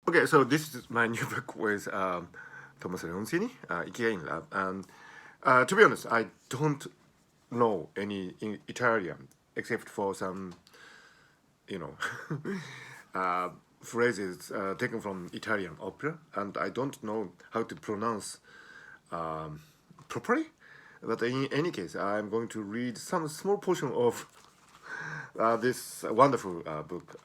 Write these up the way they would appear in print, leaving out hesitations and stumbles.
Okay, so this is my new book with Thomas Leoncini, Ikigai in Love. And to be honest, I don't know any Italian except for some, you know, uh, phrases taken from Italian opera, and I don't know how to pronounce properly. But in any case, I'm going to read some small portion of this wonderful book.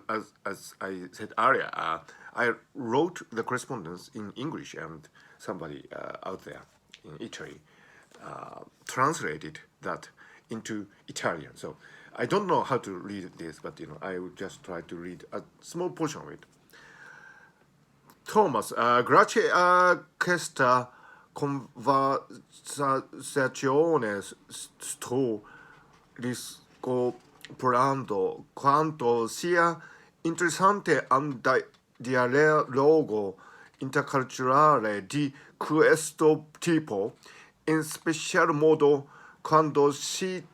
As I said earlier, I wrote the correspondence in English, and somebody out there in Italy translated that into Italian. So I don't know how to read this, but I will just try to read a small portion of it. Thomas, grazie a questa conversazione sto riscoprendo quanto sia interessante un dialogo interculturale di questo tipo, in special modo quando ci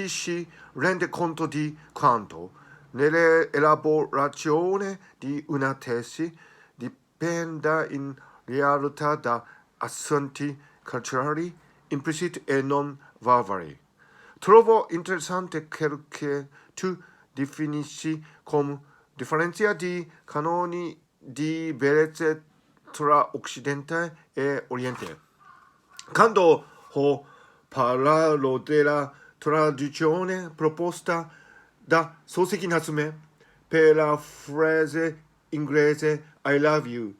si rende conto di quanto, nell'elaborazione di una tesi, dipenda in realtà da assunti culturali impliciti e non verbali. Trovo interessante quel che tu definisci come differenza di canoni di bellezza tra Occidente e Oriente. Quando ho parlato della traduzione proposta da Soseki Natsume per la frase inglese I love you,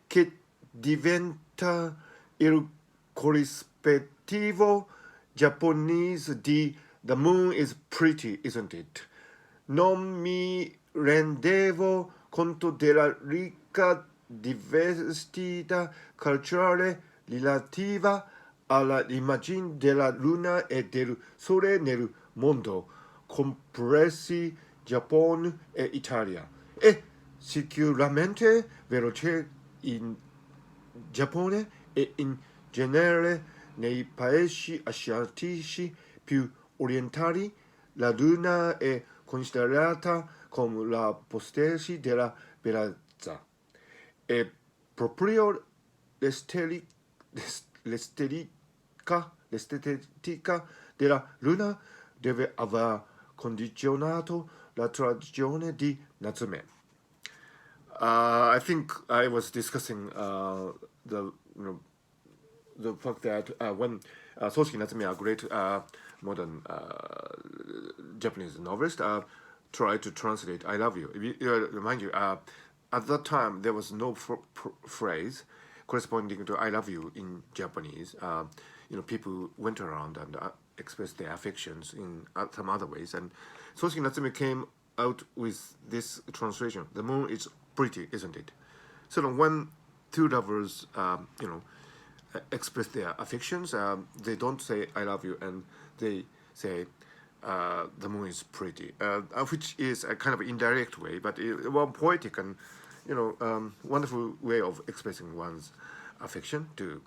che diventa il corrispettivo giapponese di The moon is pretty, isn't it? Non mi rendevo conto della ricca diversità culturale relativa all'immagine della luna e del sole nel mondo, compresi Giappone e Italia. E sicuramente veloce in Giappone e in genere nei paesi asiatici più orientali, la luna è considerata come la postesi della bellezza. E proprio l'estetica della luna deve aver condizionato la traduzione di Natsume. I think I was discussing the fact that when Soseki Natsume, a great modern Japanese novelist, tried to translate "I love you." Remind you, at that time there was no phrase corresponding to "I love you" in Japanese. People went around and expressed their affections in some other ways, and Soseki Natsume came out with this translation: "The moon is pretty, isn't it?" So when two lovers, express their affections, they don't say "I love you," and they say the moon is pretty, which is a kind of indirect way, but one poetic and wonderful way of expressing one's affection to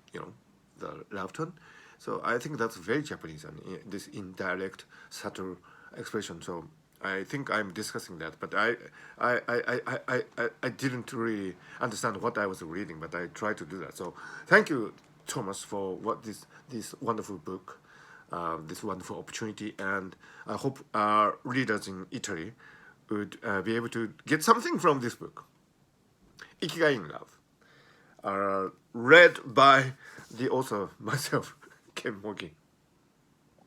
the loved one. So I think that's very Japanese, and this indirect, subtle expression. So I think I'm discussing that, but I didn't really understand what I was reading, but I tried to do that. So thank you, Thomas, for this wonderful book, this wonderful opportunity, and I hope our readers in Italy would be able to get something from this book, Ikigai in Love, read by the author myself, Ken Mogi.